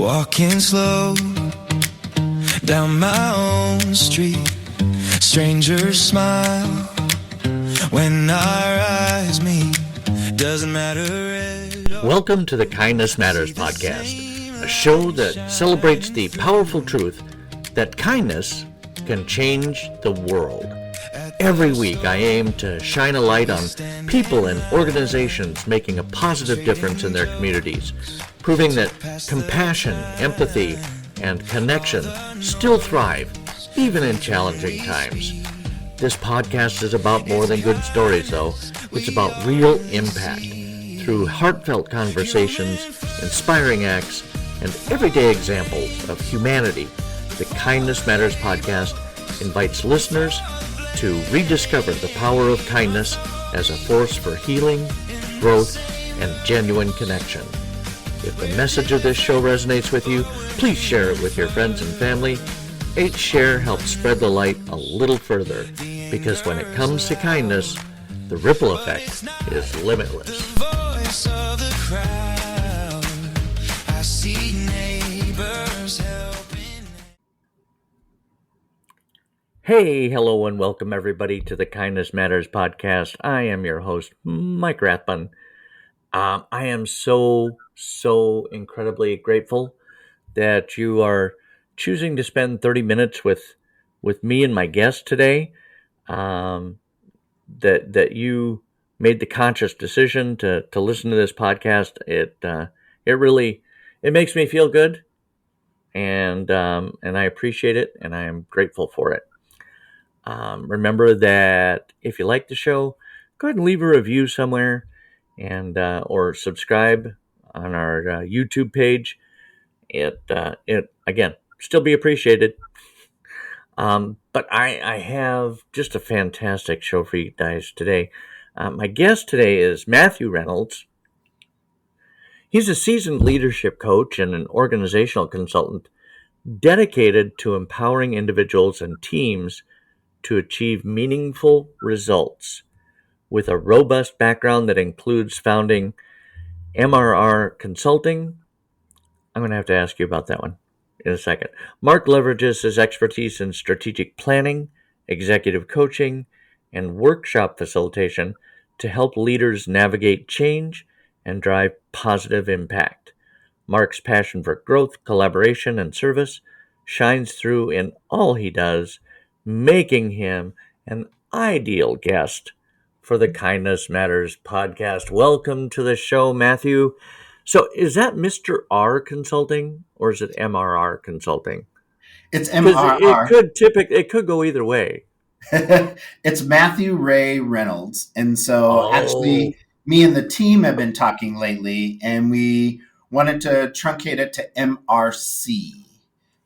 Walking slow down my own street. Strangers smile when our eyes meet. Doesn't matter at all. Welcome to the Kindness Matters podcast, a show that celebrates the powerful truth that kindness can change the world. Every week I aim to shine a light on people and organizations making a positive difference in their communities, proving that compassion, empathy, and connection still thrive, even in challenging times. This podcast is about more than good stories, though. It's about real impact. Through heartfelt conversations, inspiring acts, and everyday examples of humanity, the Kindness Matters podcast invites listeners to rediscover the power of kindness as a force for healing, growth, and genuine connection. If the message of this show resonates with you, please share it with your friends and family. Each share helps spread the light a little further, because when it comes to kindness, the ripple effect is limitless. Voice of the crowd. I see neighbors helping. Hey, hello, and welcome everybody to the Kindness Matters podcast. I am your host, Mike Rathbun. I am so incredibly grateful that you are choosing to spend 30 minutes with me and my guest today. That you made the conscious decision to listen to this podcast. It makes me feel good, and I appreciate it, and I am grateful for it. Remember that if you like the show, go ahead and leave a review somewhere, and or subscribe on our YouTube page. It again still be appreciated. But I have just a fantastic show for you guys today. My guest today is Matthew Reynolds. He's a seasoned leadership coach and an organizational consultant dedicated to empowering individuals and teams to achieve meaningful results. With a robust background that includes founding MRR Consulting. I'm going to have to ask you about that one in a second. Mark leverages his expertise in strategic planning, executive coaching, and workshop facilitation to help leaders navigate change and drive positive impact. Mark's passion for growth, collaboration, and service shines through in all he does, making him an ideal guest for the Kindness Matters podcast. Welcome to the show, Matthew. So is that Mr. R Consulting or is it MRR Consulting? It's MRR. It could go either way. It's Matthew Ray Reynolds. And so actually me and the team have been talking lately and we wanted to truncate it to MRC.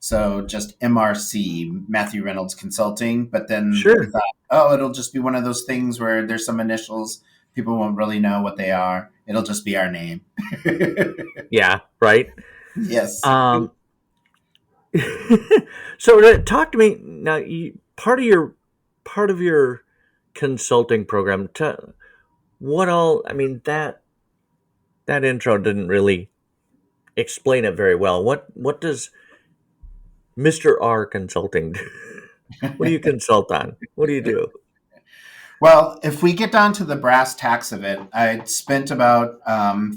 So just MRC, Matthew Reynolds Consulting. But then we thought, it'll just be one of those things where there's some initials. People won't really know what they are. It'll just be our name. Yeah, right? Yes. So talk to me now. Part of your consulting program. What all? I mean, that intro didn't really explain it very well. What does Mr. R Consulting do? What do you consult on? What do you do? Well, if we get down to the brass tacks of it, I spent about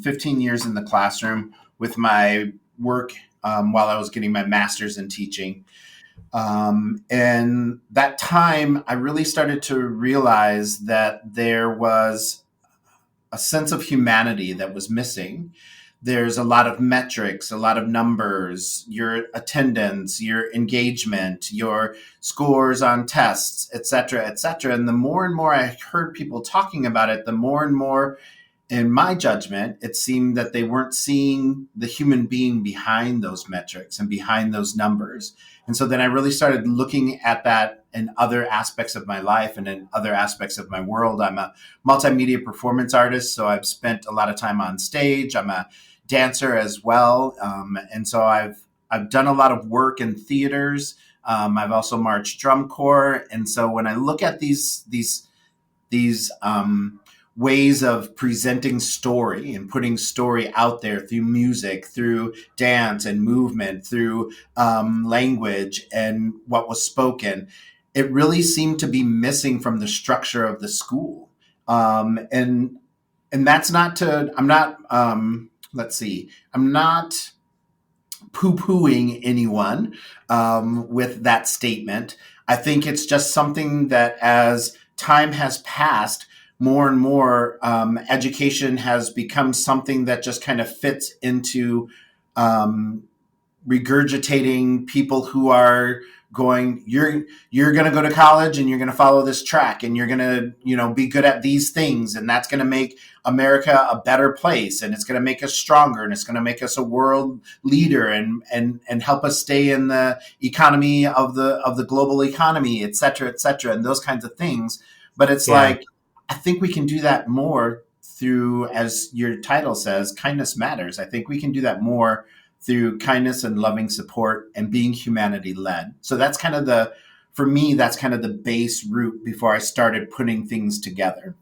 15 years in the classroom with my work while I was getting my master's in teaching. And that time, I really started to realize that there was a sense of humanity that was missing. There's a lot of metrics, a lot of numbers, your attendance, your engagement, your scores on tests, et cetera, et cetera. And the more and more I heard people talking about it, the more and more, in my judgment, it seemed that they weren't seeing the human being behind those metrics and behind those numbers. And so then I really started looking at that in other aspects of my life and in other aspects of my world. I'm a multimedia performance artist, so I've spent a lot of time on stage. I'm a dancer as well. And so I've done a lot of work in theaters. I've also marched drum corps. And so when I look at these ways of presenting story and putting story out there through music, through dance and movement, through language and what was spoken. It really seemed to be missing from the structure of the school. And that's not to, I'm not, let's see, I'm not poo-pooing anyone with that statement. I think it's just something that as time has passed, more and more education has become something that just kind of fits into regurgitating people who are going, you're going to go to college and you're going to follow this track and you're going to be good at these things, and that's going to make America a better place, and it's going to make us stronger, and it's going to make us a world leader, and help us stay in the economy of the global economy, et cetera, and those kinds of things. But it's like, I think we can do that more through, as your title says, kindness matters. I think we can do that more through kindness and loving support and being humanity led. So that's kind of for me, that's kind of the base root before I started putting things together.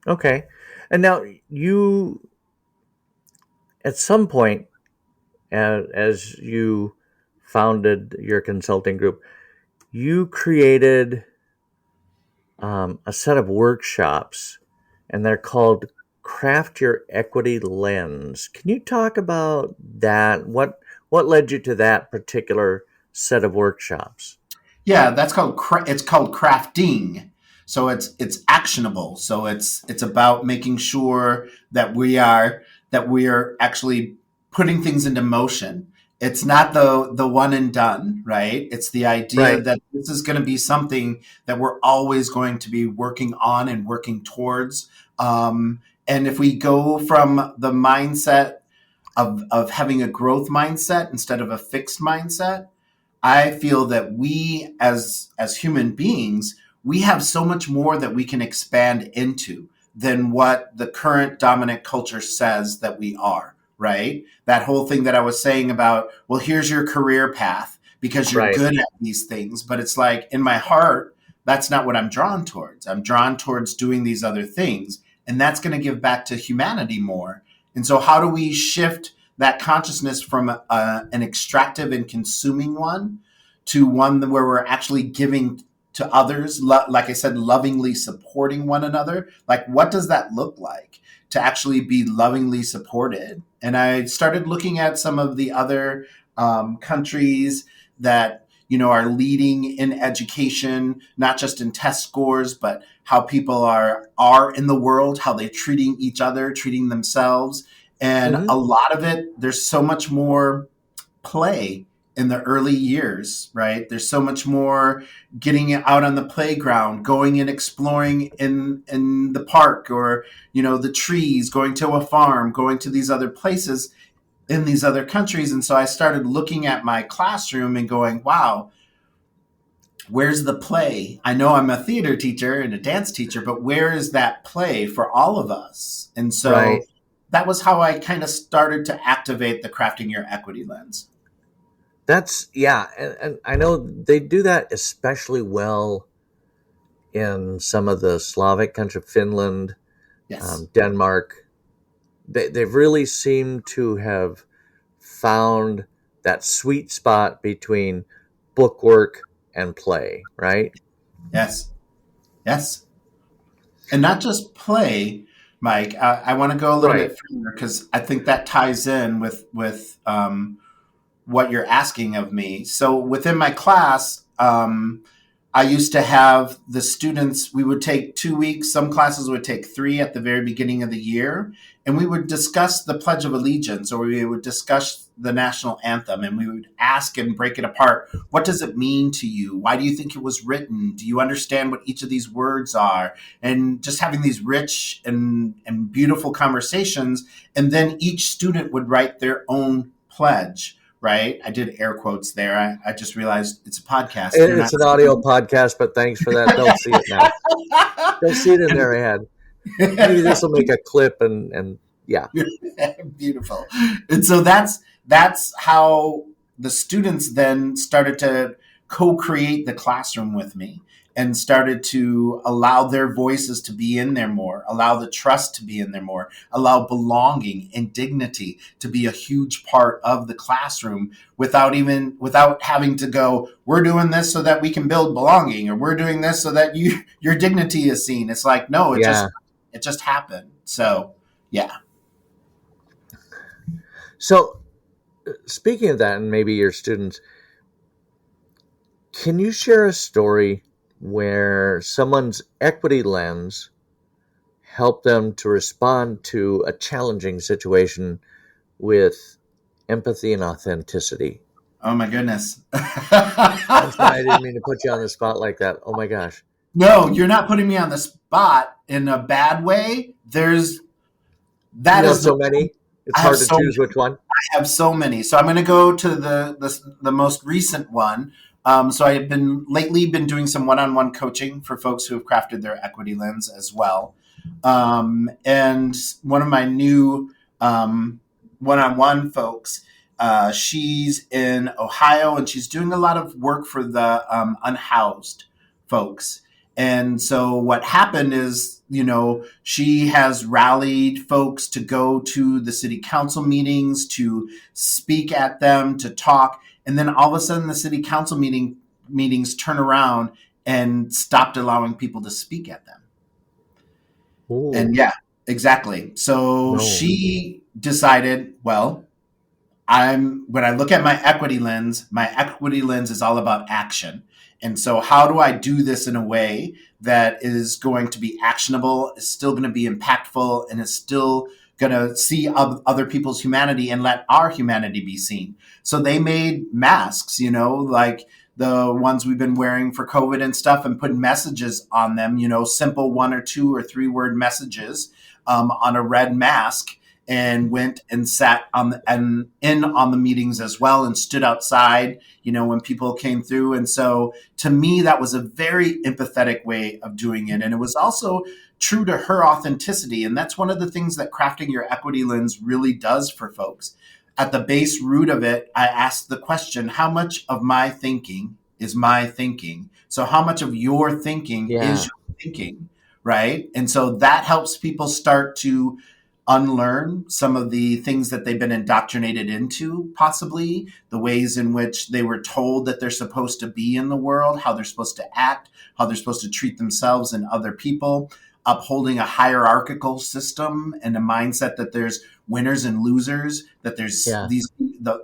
Okay. And now you, at some point, as you founded your consulting group, you created a set of workshops, and they're called Craft Your Equity Lens. Can you talk about that? What led you to that particular set of workshops? Yeah, that's called it's called crafting. So it's actionable. So it's about making sure that we are actually putting things into motion. It's not the one and done, right? It's the idea that this is going to be something that we're always going to be working on and working towards. And if we go from the mindset of having a growth mindset instead of a fixed mindset, I feel that we as human beings, we have so much more that we can expand into than what the current dominant culture says that we are, right? That whole thing that I was saying about, well, here's your career path because you're good at these things. But it's like, in my heart, that's not what I'm drawn towards. I'm drawn towards doing these other things. And that's going to give back to humanity more. And so how do we shift that consciousness from an extractive and consuming one to one where we're actually giving to others, like I said, lovingly supporting one another? Like, what does that look like to actually be lovingly supported? And I started looking at some of the other countries that are leading in education, not just in test scores, but how people are in the world, how they're treating each other, treating themselves. And a lot of it, there's so much more play in the early years, right? There's so much more getting out on the playground, going and exploring in the park, or, the trees, going to a farm, going to these other places in these other countries. And so I started looking at my classroom and going, wow, where's the play? I know I'm a theater teacher and a dance teacher, but where is that play for all of us? And so that was how I kind of started to activate the Crafting Your Equity Lens. That's, and I know they do that especially well in some of the Slavic countries, Finland, Denmark. They really seem to have found that sweet spot between bookwork and play, right? Yes. And not just play, Mike. I want to go a little bit further because I think that ties in with what you're asking of me. So within my class, I used to have the students, we would take 2 weeks. Some classes would take 3 at the very beginning of the year. And we would discuss the Pledge of Allegiance, or we would discuss the national anthem, and we would ask and break it apart. What does it mean to you? Why do you think it was written? Do you understand what each of these words are? And just having these rich and beautiful conversations. And then each student would write their own pledge. Right? I did air quotes there. I just realized it's a podcast. It's an audio podcast, but thanks for that. They'll see it now. They'll see it in their head. Maybe this will make a clip and yeah. Beautiful. And so that's how the students then started to co-create the classroom with me and started to allow their voices to be in there more, allow the trust to be in there more, allow belonging and dignity to be a huge part of the classroom without having to go, we're doing this so that we can build belonging, or we're doing this so that your dignity is seen. It's like, no, Yeah. it just happened. So yeah. So, speaking of that, and maybe your students, can you share a story where someone's equity lens helped them to respond to a challenging situation with empathy and authenticity? Oh my goodness. I'm sorry, I didn't mean to put you on the spot like that. Oh my gosh. No, you're not putting me on the spot in a bad way. That You have is the so many, it's I have hard to so choose which one. I have so many. So I'm going to go to the most recent one. So I've been doing some one-on-one coaching for folks who have crafted their equity lens as well. And one of my new one-on-one folks, she's in Ohio, and she's doing a lot of work for the unhoused folks. And so what happened is, she has rallied folks to go to the city council meetings, to speak at them, to talk. And then all of a sudden the city council meetings turn around and stopped allowing people to speak at them. Ooh, And yeah, exactly. So no. she decided, well, when I look at my equity lens is all about action. And so how do I do this in a way that is going to be actionable, is still going to be impactful, and is still going to see other people's humanity and let our humanity be seen? So they made masks, like the ones we've been wearing for COVID and stuff, and put messages on them, simple 1 or 2 or 3 word messages on a red mask, and went and sat on the meetings as well, and stood outside, when people came through. And so to me, that was a very empathetic way of doing it. And it was also true to her authenticity. And that's one of the things that crafting your equity lens really does for folks. At the base root of it, I asked the question, how much of my thinking is my thinking? So how much of your thinking Yeah, is your thinking, right? And so that helps people start to unlearn some of the things that they've been indoctrinated into, possibly the ways in which they were told that they're supposed to be in the world, how they're supposed to act, how they're supposed to treat themselves and other people, upholding a hierarchical system and a mindset that there's winners and losers, that there's yeah,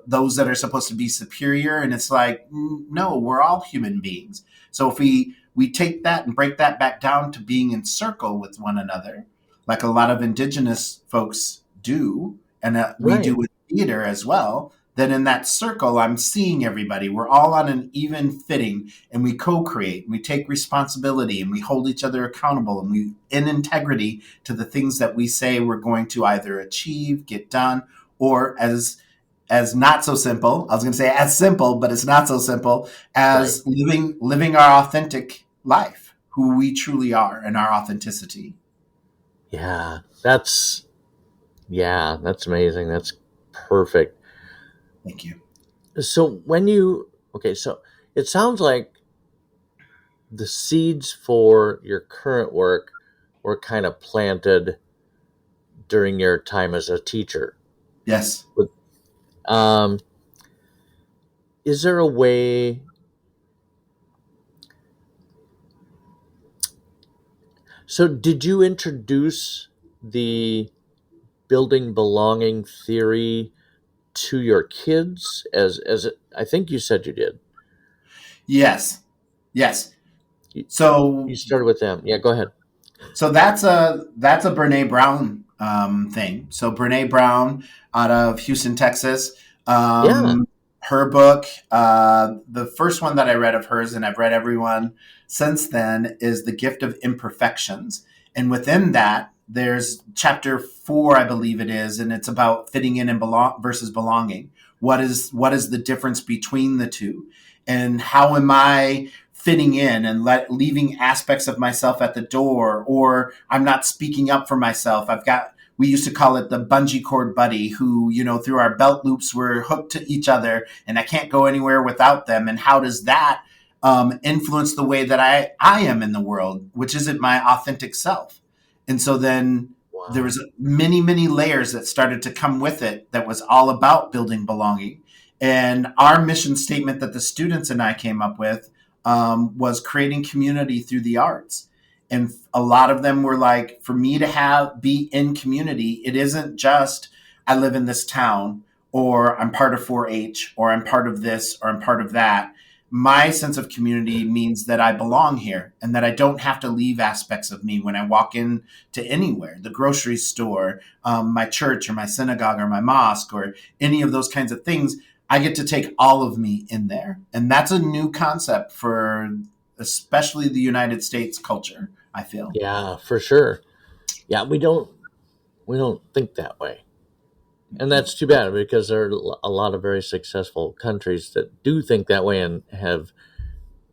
those that are supposed to be superior. And it's like, no, we're all human beings. So if we take that and break that back down to being in circle with one another, like a lot of indigenous folks do, and we do right. with theater as well, then in that circle, I'm seeing everybody. We're all on an even fitting, and we co-create, and we take responsibility, and we hold each other accountable, and we in integrity to the things that we say we're going to either achieve, get done, or as not so simple. I was going to say as simple, but it's not so simple Right. as living our authentic life, who we truly are, and our authenticity. Yeah, that's amazing. That's perfect. Thank you. So so it sounds like the seeds for your current work were kind of planted during your time as a teacher. Yes. Um, is there a way? So, did you introduce the building belonging theory to your kids I think you said you did? Yes. Yes. You, So you started with them. Yeah, go ahead. so that's a Brene Brown thing. So Brene Brown out of Houston, Texas. Yeah, Her book, the first one that I read of hers, and I've read every one since then, is The Gift of Imperfections. And within that, there's chapter 4, I believe it is, and it's about fitting in and versus belonging. What is the difference between the two? And how am I fitting in and leaving aspects of myself at the door, or I'm not speaking up for myself? We used to call it the bungee cord buddy, who, through our belt loops, we're hooked to each other, and I can't go anywhere without them. And how does that influence the way that I am in the world, which isn't my authentic self. And so then there Wow. was many, many layers that started to come with it that was all about building belonging. And our mission statement that the students and I came up with was creating community through the arts. And a lot of them were like, for me to be in community, it isn't just I live in this town, or I'm part of 4-H, or I'm part of this, or I'm part of that. My sense of community means that I belong here and that I don't have to leave aspects of me when I walk in to anywhere, the grocery store, my church or my synagogue or my mosque or any of those kinds of things. I get to take all of me in there. And that's a new concept for especially the United States culture, I feel. Yeah, for sure. Yeah, we don't think that way. And that's too bad because there are a lot of very successful countries that do think that way and have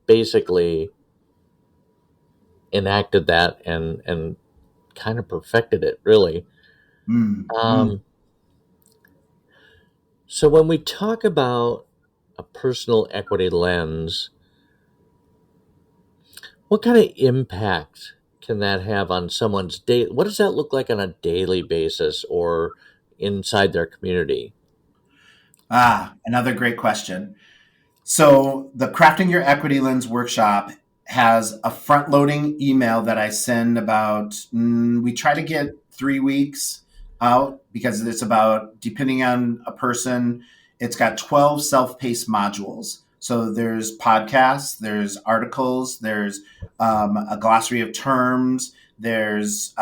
basically enacted that and kind of perfected it, really. Mm, mm. Um, so when we talk about a personal equity lens, what kind of impact can that have on someone's day? What does that look like on a daily basis or inside their community? Another great question. So the Crafting Your Equity Lens workshop has a front loading email that I send about, we try to get 3 weeks out because it's about, depending on a person, it's got 12 self-paced modules. So there's podcasts, there's articles, there's a glossary of terms, there's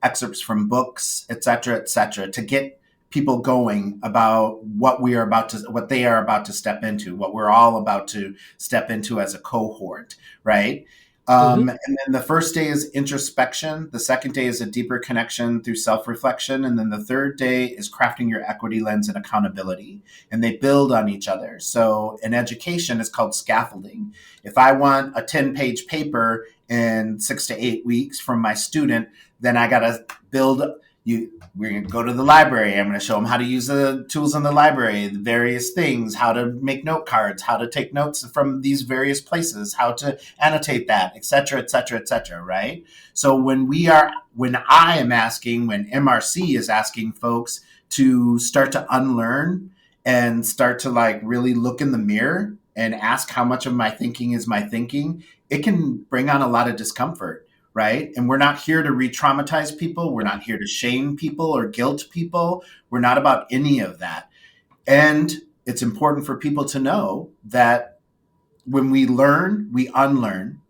excerpts from books, et cetera, to get people going about what they are about to step into, what we're all about to step into as a cohort, right? Hmm. And then the first day is introspection. The second day is a deeper connection through self-reflection. And then the third day is crafting your equity lens and accountability. And they build on each other. So in education, it's called scaffolding. If I want a 10-page paper in 6 to 8 weeks from my student, then I got to build we're going to go to the library. I'm going to show them how to use the tools in the library, the various things, how to make note cards, how to take notes from these various places, how to annotate that, et cetera, et cetera, et cetera, right? So when MRC is asking folks to start to unlearn and start to like really look in the mirror and ask how much of my thinking is my thinking, it can bring on a lot of discomfort, right? And we're not here to re-traumatize people. We're not here to shame people or guilt people. We're not about any of that. And it's important for people to know that when we learn, we unlearn.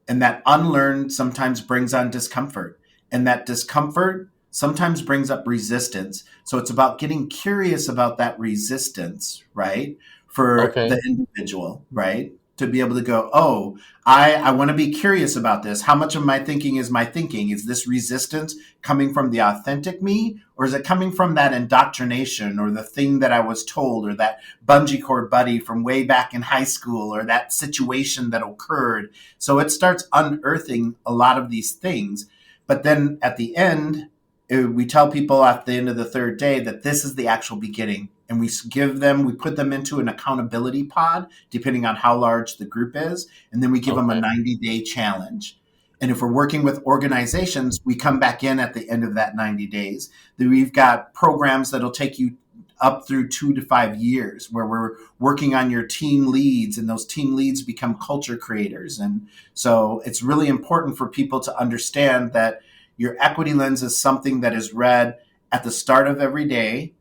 And that unlearn sometimes brings on discomfort. And that discomfort sometimes brings up resistance. So it's about getting curious about that resistance, right? For Okay. the individual, right? To be able to go, oh, I want to be curious about this. How much of my thinking is my thinking? Is this resistance coming from the authentic me? Or is it coming from that indoctrination or the thing that I was told or that bungee cord buddy from way back in high school or that situation that occurred? So it starts unearthing a lot of these things. But then at the end, we tell people at the end of the third day that this is the actual beginning. And we put them into an accountability pod, depending on how large the group is. And then we give them a Okay. 90-day challenge. And if we're working with organizations, we come back in at the end of that 90 days. Then we've got programs that'll take you up through 2 to 5 years where we're working on your team leads, and those team leads become culture creators. And so it's really important for people to understand that your equity lens is something that is read at the start of every day,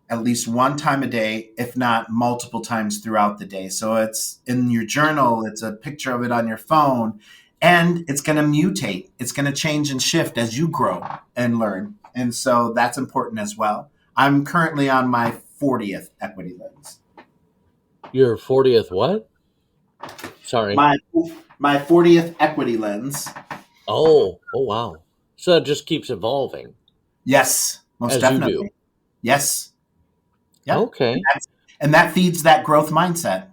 at least one time a day, if not multiple times throughout the day. So it's in your journal, it's a picture of it on your phone, and it's going to mutate. It's going to change and shift as you grow and learn. And so that's important as well. I'm currently on my 40th equity lens. Your 40th what? Sorry. My my 40th equity lens. Oh, wow. So it just keeps evolving Yes, most as you do. definitely. Yes. Yep. Okay. And that feeds that growth mindset.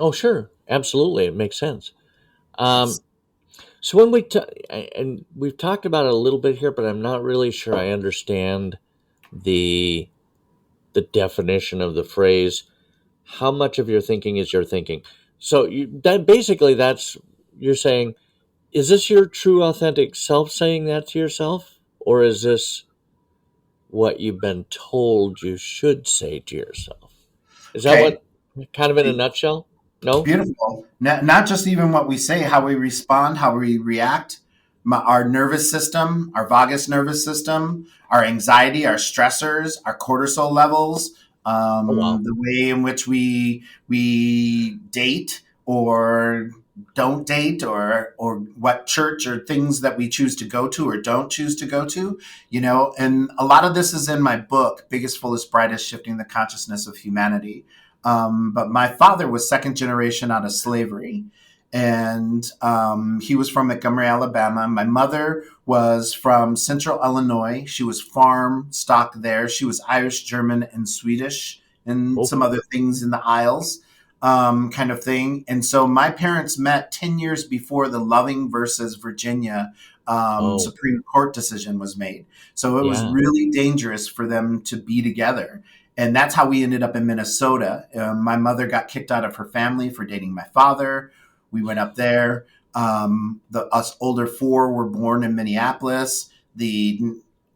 Oh, sure. Absolutely. It makes sense. Yes. Um, so when and we've talked about it a little bit here, but I'm not really sure I understand the the definition of the phrase, how much of your thinking is your thinking? So that basically that's you're saying, is this your true authentic self saying that to yourself, or is this what you've been told you should say to yourself? Is that Okay. what, kind of in a nutshell? No? Beautiful. Not just even what we say, how we respond, how we react, our nervous system, our vagus nervous system, our anxiety, our stressors, our cortisol levels, Oh, wow. the way in which we date or don't date, or what church or things that we choose to go to or don't choose to go to, and a lot of this is in my book, Biggest, Fullest, Brightest: Shifting the Consciousness of Humanity. But my father was second generation out of slavery, and he was from Montgomery, Alabama. My mother was from Central Illinois. She was farm stock there. She was Irish, German, and Swedish, and Oh, some other things in the Isles, kind of thing. And so my parents met 10 years before the Loving versus Virginia oh, Supreme Court decision was made. So it was yeah. really dangerous for them to be together, and that's how we ended up in Minnesota. My mother got kicked out of her family for dating my father. We went up there. Us older four were born in Minneapolis. The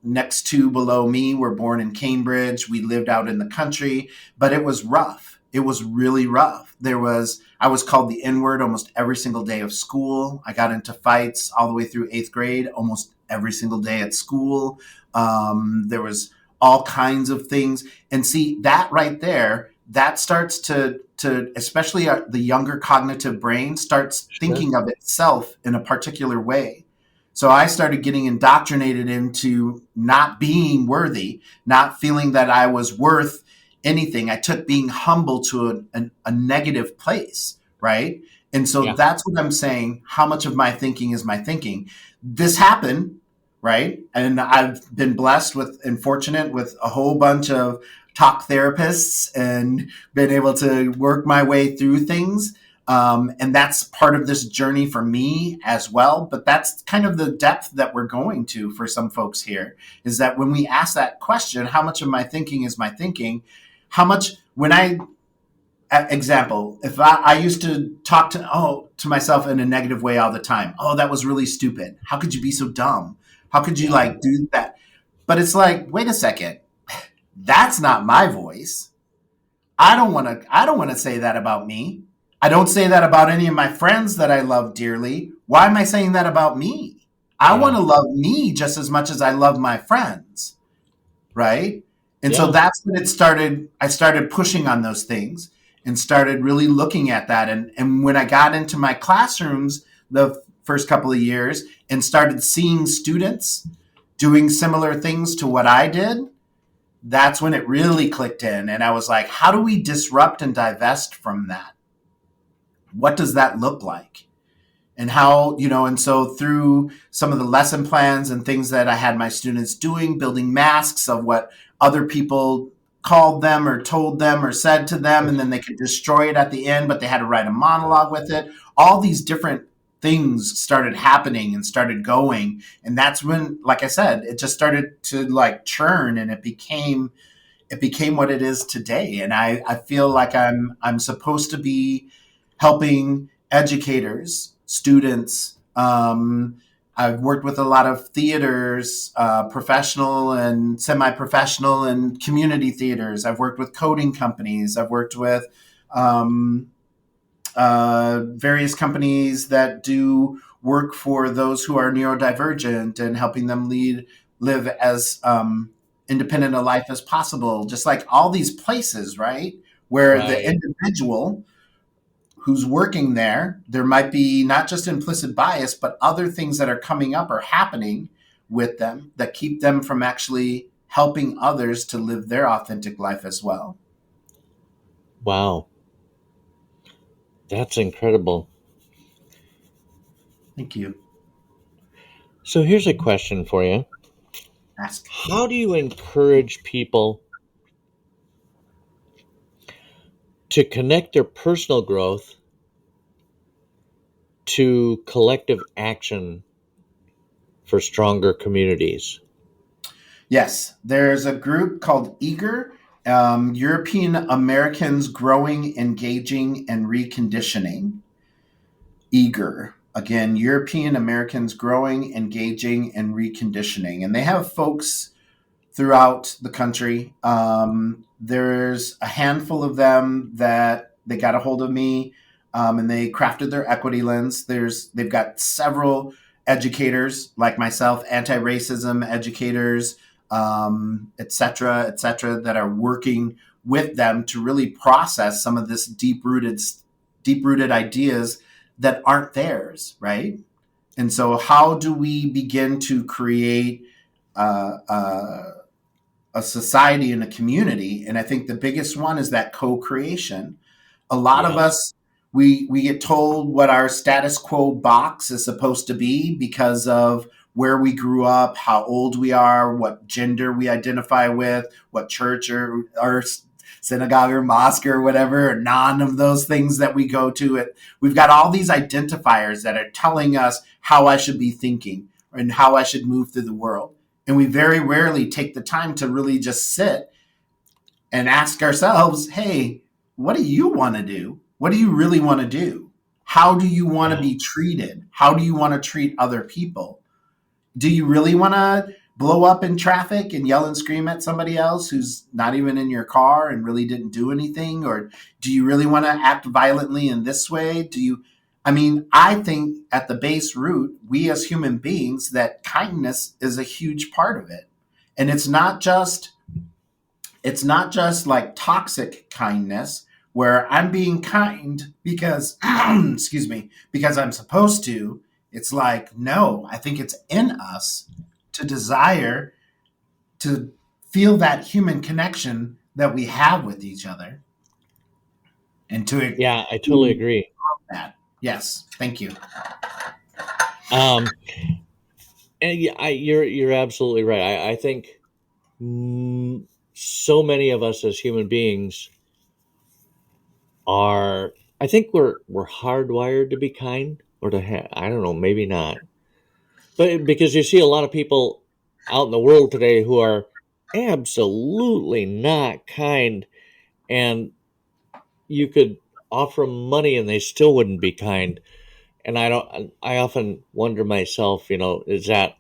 next two below me were born in Cambridge. We lived out in the country, but it was rough. It was really rough. I was called the N word almost every single day of school. I got into fights all the way through 8th grade, almost every single day at school. There was all kinds of things. And see, that right there, that starts to especially the younger cognitive brain starts Sure. thinking of itself in a particular way. So I started getting indoctrinated into not being worthy, not feeling that I was worth anything. I took being humble to a negative place, right? And so Yeah. that's what I'm saying. How much of my thinking is my thinking? This happened, right? And I've been blessed with and fortunate with a whole bunch of talk therapists and been able to work my way through things. And that's part of this journey for me as well. But that's kind of the depth that we're going to for some folks here, is that when we ask that question, how much of my thinking is my thinking? How much, when I, example, if I used to talk to myself in a negative way all the time. Oh, that was really stupid. How could you be so dumb? How could you Yeah. like do that? But it's like, wait a second. That's not my voice. I don't want to say that about me. I don't say that about any of my friends that I love dearly. Why am I saying that about me? I want Yeah. to love me just as much as I love my friends, right? And so Yeah. that's when it started. I started pushing on those things and started really looking at that. And when I got into my classrooms the first couple of years and started seeing students doing similar things to what I did, that's when it really clicked in. And I was like, how do we disrupt and divest from that? What does that look like? And how, and so through some of the lesson plans and things that I had my students doing, building masks of what other people called them or told them or said to them, and then they could destroy it at the end, but they had to write a monologue with it. All these different things started happening and started going. And that's when, like I said, it just started to like churn, and it became what it is today. And I feel like I'm supposed to be helping educators, students. I've worked with a lot of theaters, professional and semi-professional, and community theaters. I've worked with coding companies. I've worked with um, various companies that do work for those who are neurodivergent and helping them live as independent a life as possible. Just like all these places, right, where the Right. individual who's working there might be not just implicit bias, but other things that are coming up or happening with them that keep them from actually helping others to live their authentic life as well. Wow. That's incredible. Thank you. So here's a question for you. Ask. How do you encourage people to connect their personal growth to collective action for stronger communities? Yes, there's a group called Eager. European Americans growing, engaging, and reconditioning. Eager. Again, European Americans growing, engaging, and reconditioning. And they have folks throughout the country. There's a handful of them that they got a hold of me, and they crafted their equity lens. They've got several educators like myself, anti-racism educators, et cetera, that are working with them to really process some of this deep rooted ideas that aren't theirs, right? And so, how do we begin to create uh, uh, a society and a community? And I think the biggest one is that co-creation. A lot of Yeah. us, we get told what our status quo box is supposed to be because of where we grew up, how old we are, what gender we identify with, what church or synagogue or mosque or whatever, or none of those things that we go to. We've got all these identifiers that are telling us how I should be thinking and how I should move through the world. And we very rarely take the time to really just sit and ask ourselves, hey, what do you want to do? What do you really want to do? How do you want to Yeah. be treated? How do you want to treat other people? Do you really want to blow up in traffic and yell and scream at somebody else who's not even in your car and really didn't do anything? Or do you really want to act violently in this way? I mean, I think at the base root, we as human beings, that kindness is a huge part of it. And it's not just like toxic kindness where I'm being kind because excuse me, because I'm supposed to. It's like, no, I think it's in us to desire to feel that human connection that we have with each other and to Yeah, I totally agree. that. Yes, thank you. Um, and yeah, you're absolutely right. I think mm, so many of us as human beings are. I think we're hardwired to be kind, or to have. I don't know, maybe not, but because you see a lot of people out in the world today who are absolutely not kind, and you could offer them money and they still wouldn't be kind. And I don't. I often wonder myself, is that,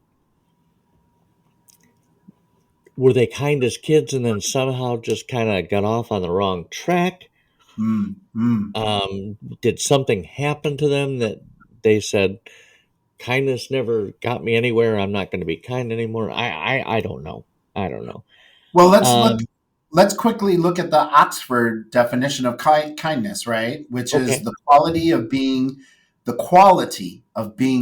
were they kind as kids and then somehow just kind of got off on the wrong track? Mm, mm. Did something happen to them that they said, kindness never got me anywhere, I'm not going to be kind anymore? I don't know. I don't know. Well, Um, let's quickly look at the Oxford definition of kindness, right? Which is okay. the quality of being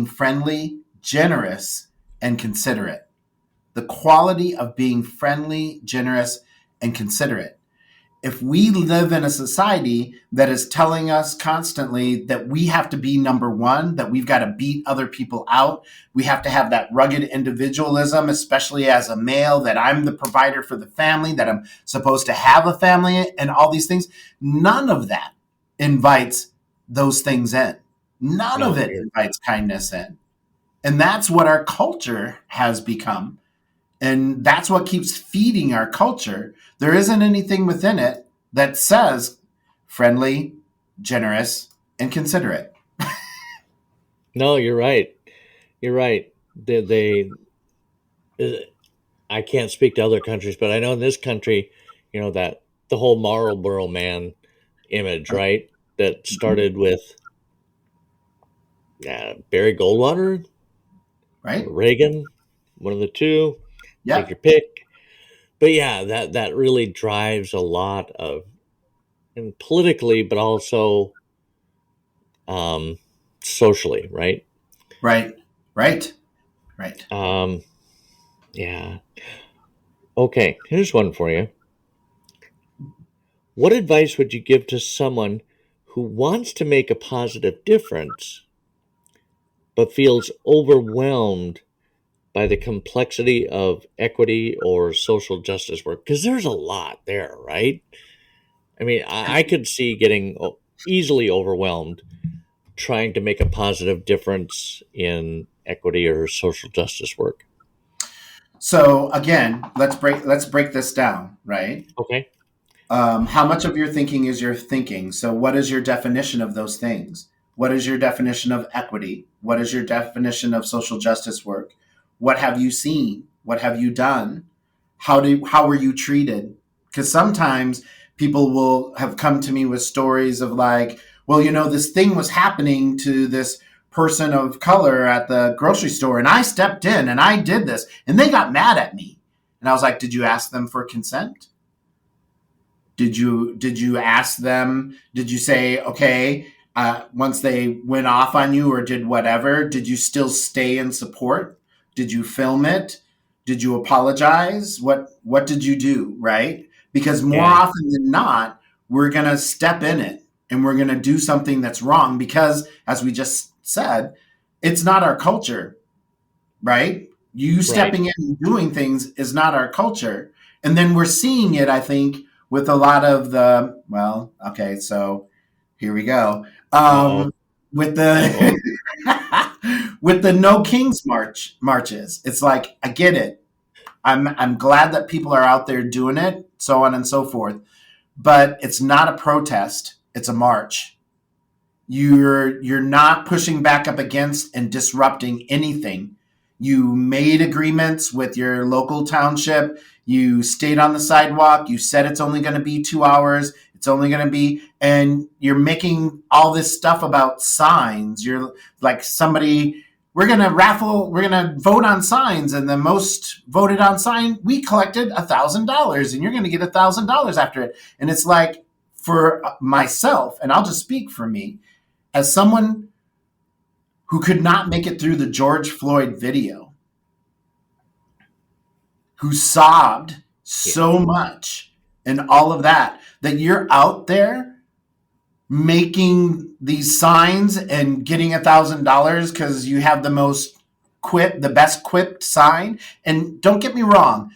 friendly, generous, and considerate. The quality of being friendly, generous, and considerate. If we live in a society that is telling us constantly that we have to be number one, that we've got to beat other people out, we have to have that rugged individualism, especially as a male, that I'm the provider for the family, that I'm supposed to have a family, and all these things, none of that invites those things in. None of No, it invites kindness in. And that's what our culture has become. And that's what keeps feeding our culture. There isn't anything within it that says friendly, generous, and considerate. no, you're right. You're right. Uh, I can't speak to other countries, but I know in this country, that the whole Marlboro man image, right? That started with Barry Goldwater or Right? Reagan, one of the two. Take Yep. your pick. But yeah, that really drives a lot of, and politically, but also um, socially, right? Right. Right. Right. Um, yeah. Okay, here's one for you. What advice would you give to someone who wants to make a positive difference but feels overwhelmed by the complexity of equity or social justice work? Because there's a lot there, right? I mean, I could see getting easily overwhelmed trying to make a positive difference in equity or social justice work. So again, let's break this down, right? Okay. How much of your thinking is your thinking? So, what is your definition of those things? What is your definition of equity? What is your definition of social justice work? What have you seen? What have you done? How were you treated? Because sometimes people will have come to me with stories of like, well, this thing was happening to this person of color at the grocery store, and I stepped in and I did this, and they got mad at me. And I was like, did you ask them for consent? Did you ask them? Did you say, okay, once they went off on you or did whatever, did you still stay in support? Did you film it? Did you apologize? What did you do? Right? Because more often than not, we're going to step in it and we're going to do something that's wrong because, as we just said, it's not our culture, right? You stepping in and doing things is not our culture. And then we're seeing it, I think, with a lot of the, well, okay, so here we go. With the with the No Kings marches. It's like, I get it. I'm glad that people are out there doing it, so on and so forth. But it's not a protest, it's a march. You're not pushing back up against and disrupting anything. You made agreements with your local township. You stayed on the sidewalk. You said it's only going to be 2 hours. It's only going to be, and you're making all this stuff about signs. You're like somebody, we're going to vote on signs. And the most voted on sign, we collected $1,000 and you're going to get $1,000 after it. And it's like, for myself, and I'll just speak for me, as someone who could not make it through the George Floyd video, who sobbed so much and all of that you're out there making these signs and getting $1,000 because you have the best quipped sign. And don't get me wrong,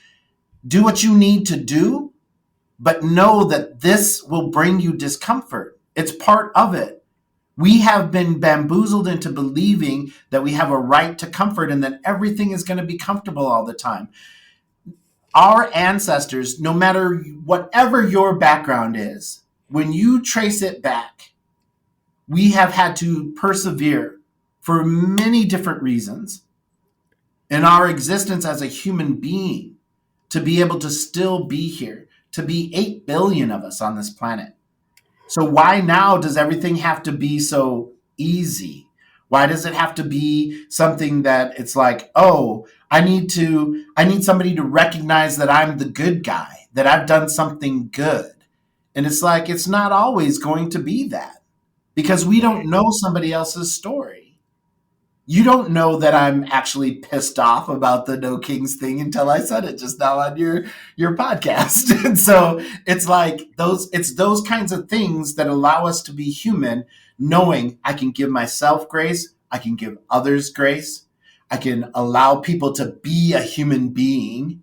do what you need to do, but know that this will bring you discomfort. It's part of it. We have been bamboozled into believing that we have a right to comfort and that everything is going to be comfortable all the time. Our ancestors, no matter whatever your background is, when you trace it back, we have had to persevere for many different reasons in our existence as a human being to be able to still be here, to be 8 billion of us on this planet. So why now does everything have to be so easy? Why does it have to be something that it's like, oh, I need somebody to recognize that I'm the good guy, that I've done something good. And it's like, it's not always going to be that because we don't know somebody else's story. You don't know that I'm actually pissed off about the No Kings thing until I said it just now on your podcast. And so it's like it's those kinds of things that allow us to be human, knowing I can give myself grace, I can give others grace, I can allow people to be a human being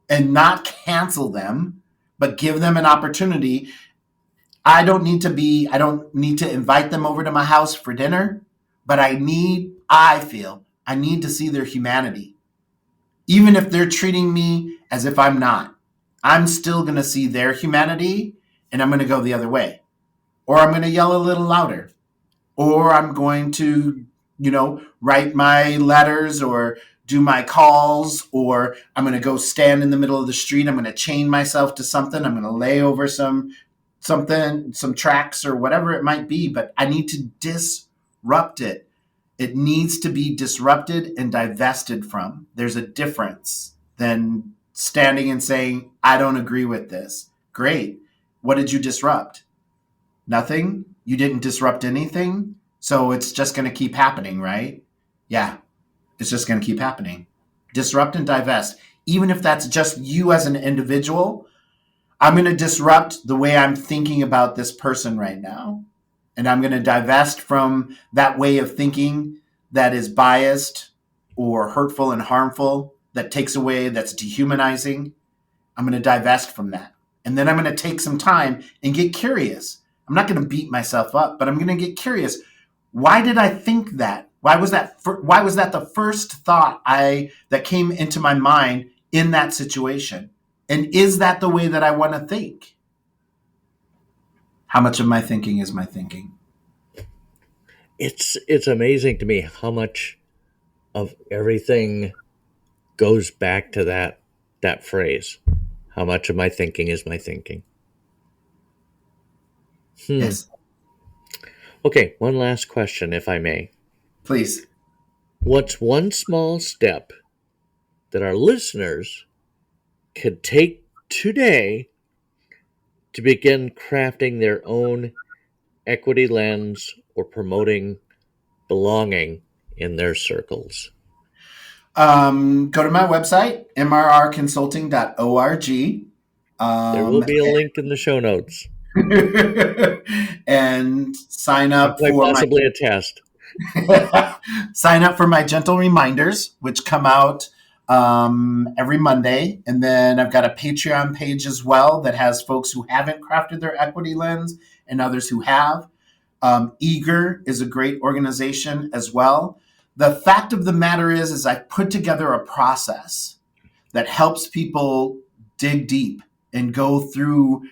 and not cancel them, but give them an opportunity. I don't need to invite them over to my house for dinner, but I feel I need to see their humanity. Even if they're treating me as if I'm not, I'm still going to see their humanity and I'm going to go the other way. Or I'm going to yell a little louder. Or I'm going to, write my letters or do my calls, or I'm going to go stand in the middle of the street. I'm going to chain myself to something. I'm going to lay over some tracks or whatever it might be, but I need to disrupt it. It needs to be disrupted and divested from. There's a difference than standing and saying, I don't agree with this. Great. What did you disrupt? Nothing? You didn't disrupt anything? So it's just going to keep happening, right? Yeah, it's just going to keep happening. Disrupt and divest. Even if that's just you as an individual, I'm going to disrupt the way I'm thinking about this person right now. And I'm going to divest from that way of thinking that is biased or hurtful and harmful, that takes away, that's dehumanizing. I'm going to divest from that. And then I'm going to take some time and get curious. I'm not going to beat myself up, but I'm going to get curious. Why did I think that? Why was that the first thought that came into my mind in that situation? And is that the way that I want to think? How much of my thinking is my thinking? It's amazing to me how much of everything goes back to that phrase. How much of my thinking is my thinking? Yes, Okay, one last question, if I may. please. What's one small step that our listeners could take today to begin crafting their own equity lens or promoting belonging in their circles? Go to my website, mrrconsulting.org. There will Um, be a link in the show notes, and sign and up quite for my possibly a test. sign up for my gentle reminders, which come out every Monday. And then I've got a Patreon page as well that has folks who haven't crafted their equity lens and others who have. Eager is a great organization as well. The fact of the matter is I put together a process that helps people dig deep and go through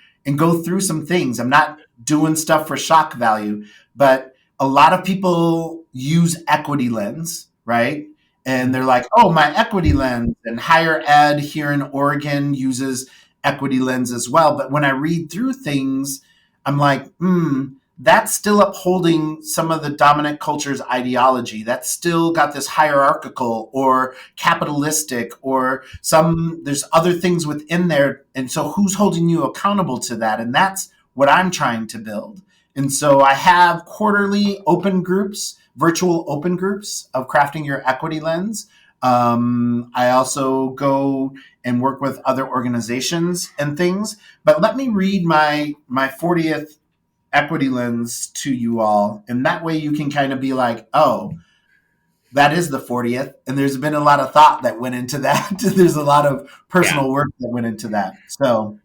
some things. I'm not doing stuff for shock value, but a lot of people use equity lens, right? And they're like, "Oh, my equity lens." And higher ed here in Oregon uses equity lens as well. But when I read through things, I'm like, that's still upholding some of the dominant culture's ideology. That's still got this hierarchical or capitalistic or there's other things within there. And so who's holding you accountable to that? And that's what I'm trying to build. And so I have quarterly open groups, virtual open groups of crafting your equity lens. I also go and work with other organizations and things. But let me read my 40th equity lens to you all. And that way you can kind of be like, oh, that is the 40th. And there's been a lot of thought that went into that. There's a lot of personal work that went into that. So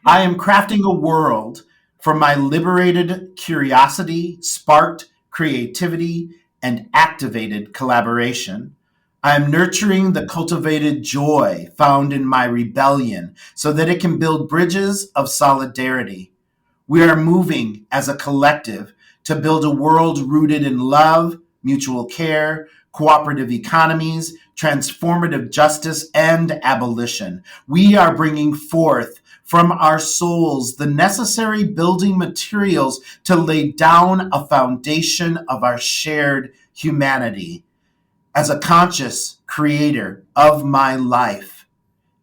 I am crafting a world from my liberated curiosity, sparked creativity, and activated collaboration. I am nurturing the cultivated joy found in my rebellion so that it can build bridges of solidarity. We are moving as a collective to build a world rooted in love, mutual care, cooperative economies, transformative justice, and abolition. We are bringing forth from our souls the necessary building materials to lay down a foundation of our shared humanity. As a conscious creator of my life,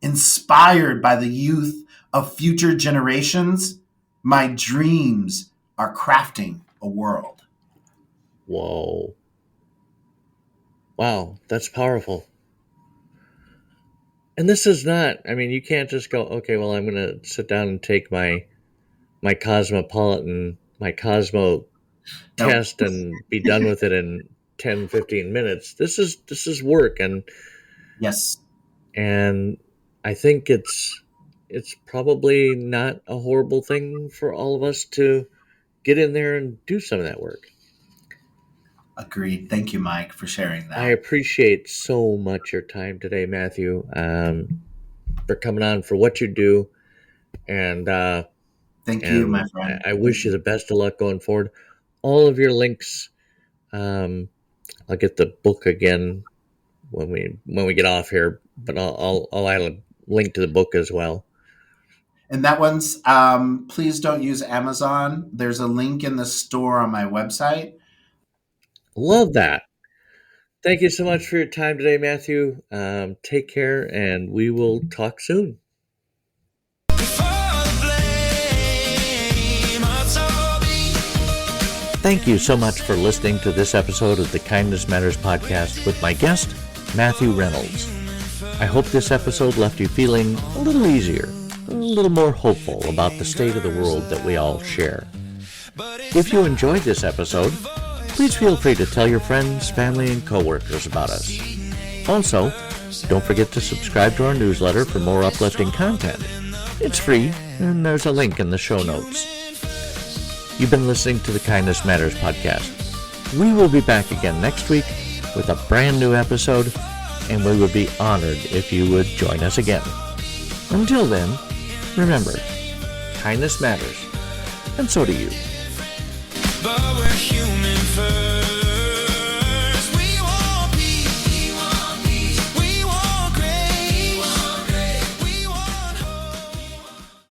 inspired by the youth of future generations, my dreams are crafting a world. Whoa. Wow, that's powerful. And this is not, I mean, you can't just go, okay, well, I'm going to sit down and take my Cosmo test and be done with it in 10, 15 minutes. This is work. Yes. And I think it's probably not a horrible thing for all of us to get in there and do some of that work. Agreed. Thank you, Mike, for sharing that. I appreciate so much your time today, Matthew, for coming on, for what you do. And thank you, my friend. I wish you the best of luck going forward. All of your links, I'll get the book again when we get off here, but I'll add a link to the book as well. And that one's, please don't use Amazon. There's a link in the store on my website. Love that. Thank you so much for your time today, Matthew. Take care, and we will talk soon. Thank you so much for listening to this episode of the Kindness Matters podcast with my guest, Matthew Reynolds. I hope this episode left you feeling a little easier, a little more hopeful about the state of the world that we all share. If you enjoyed this episode, please feel free to tell your friends, family, and coworkers about us. Also, don't forget to subscribe to our newsletter for more uplifting content. It's free, and there's a link in the show notes. You've been listening to the Kindness Matters podcast. We will be back again next week with a brand new episode, and we would be honored if you would join us again. Until then, remember, kindness matters. and so do you.